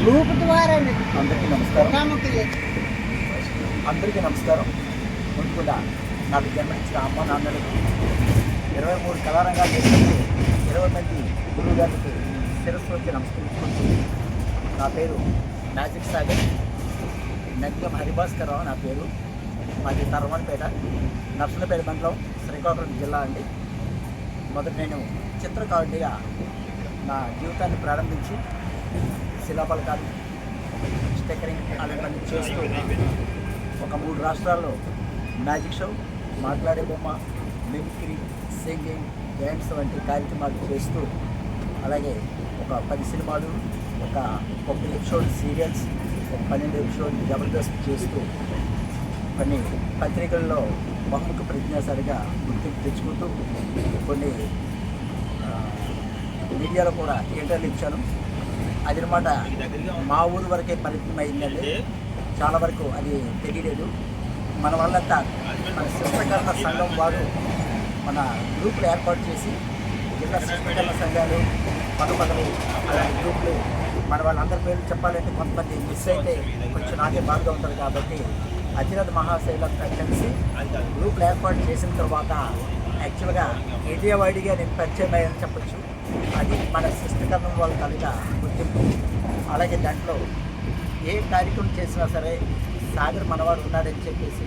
Group ద్వారా అందరికీ నమస్కారం. ముందుగా నాకు జన్మనిచ్చిన అమ్మ నాన్నలకు 23 కళారంగాలు చేసినప్పుడు 20 మంది గురువు గారికి శిరస్సు వచ్చి నమస్కరించుకుంటూ, నా పేరు మ్యాజిక్ సాగర్ నగ్గం హరిభాస్కర్ రావు. నా పేరు మాది తర్వణపేట, నర్సనపేట మండలం, శ్రీకాకుళం జిల్లా అండి. మొదట నేను చిత్రకారుడిగా నా జీవితాన్ని ప్రారంభించి శిలాఫలకాలు, స్టిక్కరింగ్ అలాంటివన్నీ చేస్తూ ఒక 3 రాష్ట్రాల్లో మ్యాజిక్ షో, మాట్లాడే బొమ్మ, మిమిక్రీ, సింగింగ్, డ్యాన్స్ వంటి కార్యక్రమాలు చేస్తూ, అలాగే ఒక 10 సినిమాలు, ఒక 1 ఎపిసోడ్ సీరియల్స్, ఒక 12 ఎపిసోడ్ జబర్దస్త్ చేస్తూ కొన్ని పత్రికల్లో బహుముఖ ప్రజ్ఞాశాలిగా గుర్తింపు తెచ్చుకుంటూ కొన్ని మీడియాలో కూడా ఇంటర్వ్యూలు ఇచ్చాను. అది అనమాట మా ఊరు వరకే పరిమితం అయిందండి. చాలా వరకు అది తెలియలేదు. మన వాళ్ళంతా మన శిల్పకళ సంఘం వారు మన గ్రూపులు ఏర్పాటు చేసి జిల్లా శిల్పకళ సంఘాలు, పదపదలు అలాంటి గ్రూపులు మన వాళ్ళందరి పేర్లు చెప్పాలంటే కొంతమంది మిస్ అయితే కొంచెం నాకే బాధగా ఉంటుంది. కాబట్టి అతిరథ మహాశైలంతా కలిసి గ్రూపులు ఏర్పాటు చేసిన తర్వాత యాక్చువల్గా విజయవాడిగా నేను పరిచయం అయ్యని చెప్పచ్చు. అది మన శిష్టకరణం వాళ్ళ కలిగా గుర్తింపు. అలాగే దాంట్లో ఏ కార్యక్రమం చేసినా సరే సాగర్ మనవాడు ఉన్నాడని చెప్పేసి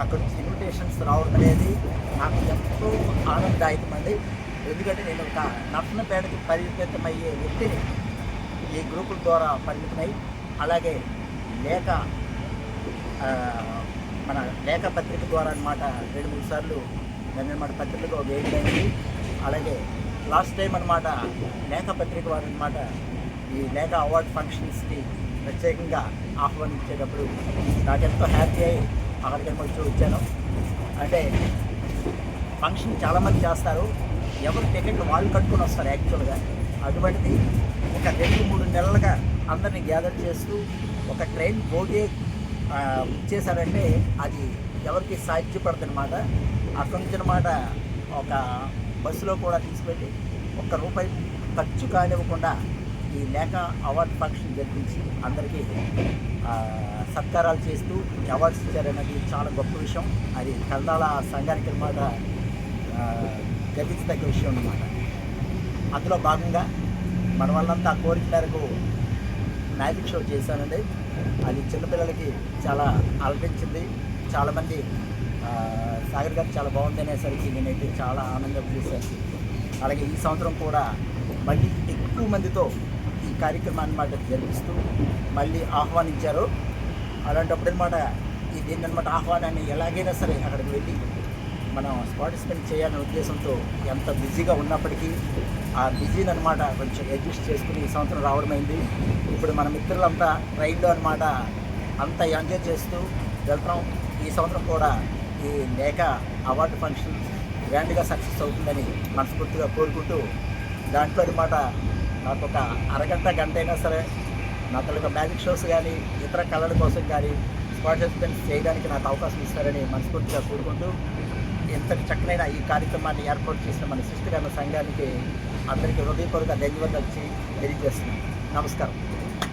అక్కడ ఇన్విటేషన్స్ రావడం అనేది నాకు ఎంతో ఆనందదాయకం అండి. ఎందుకంటే నేను ఒక నర్సనపేటకి పరిమితమయ్యే వ్యక్తిని ఈ గ్రూపుల ద్వారా పరిమితమై, అలాగే లేఖ మన లేఖ పత్రిక ద్వారా అనమాట 2-3 సార్లు నన్నమాట పత్రికలో వేయడానికి. అలాగే లాస్ట్ టైం అనమాట లేఖ పత్రిక వారు అనమాట ఈ లేఖ అవార్డ్ ఫంక్షన్స్కి ప్రత్యేకంగా ఆహ్వానించేటప్పుడు నాకెంతో హ్యాపీ అయ్యి అక్కడికి వచ్చాను. అంటే ఫంక్షన్ చాలామంది చేస్తారు, ఎవరు టికెట్లు వాళ్ళు కట్టుకొని వస్తారు యాక్చువల్గా. అటువంటిది ఒక 2-3 నెలలుగా అందరినీ గ్యాదర్ చేస్తూ ఒక ట్రైన్ బోగే ఇచ్చేసారంటే అది ఎవరికి సాధ్యపడదనమాట. అక్కడి నుంచి అనమాట ఒక బస్సులో కూడా తీసుకెళ్ళి ₹1 ఖర్చు కానివ్వకుండా ఈ లేఖ అవార్డు ఫంక్షన్ జరిపించి అందరికీ సత్కారాలు చేస్తూ అవార్డ్స్ ఇచ్చారనేది చాలా గొప్ప విషయం. అది కల్దాల సంఘానికి అనమాట గర్వించదగ్గ విషయం అన్నమాట. అందులో భాగంగా మన వాళ్ళంతా కోరిక మేరకు మ్యాజిక్ షో చేశానండి. అది చిన్నపిల్లలకి చాలా అలరించింది. చాలామంది సాగర్ గారు చాలా బాగుంది అనేసరికి నేనైతే చాలా ఆనందం చేశాను. అలాగే ఈ సంవత్సరం కూడా మళ్ళీ ఎక్కువ మందితో ఈ కార్యక్రమాన్ని అనమాట జరిపిస్తూ మళ్ళీ ఆహ్వానించారు. అలాంటప్పుడు అనమాట దీన్ని అనమాట ఆహ్వానాన్ని ఎలాగైనా సరే అక్కడికి వెళ్ళి మనం పార్టిసిపేట్ చేయాలనే ఉద్దేశంతో ఎంత బిజీగా ఉన్నప్పటికీ ఆ బిజీని అనమాట కొంచెం అడ్జస్ట్ చేసుకుని ఈ సంవత్సరం రావడమైంది. ఇప్పుడు మన మిత్రులంతా ట్రైన్లో అనమాట అంతా ఎంజాయ్ చేస్తూ వెళ్తాం. ఈ సంవత్సరం కూడా ఈ లేఖ అవార్డు ఫంక్షన్ గ్రాండ్గా సక్సెస్ అవుతుందని మనస్ఫూర్తిగా కోరుకుంటూ, దాంట్లో అనమాట నాకు ఒక అరగంట గంట అయినా సరే నా తెలుగు మ్యాజిక్ షోస్ కానీ ఇతర కళల కోసం కానీ పార్టిసిపేట్స్ చేయడానికి నాకు అవకాశం ఇస్తారని మనస్ఫూర్తిగా కోరుకుంటూ, ఎంతటి చక్కనైన ఈ కార్యక్రమాన్ని ఏర్పాటు చేసిన మన శిష్టకరణ సంఘానికి అందరికీ హృదయపూర్వక ధన్యవాదాలు తెలియజేస్తున్నాను. నమస్కారం.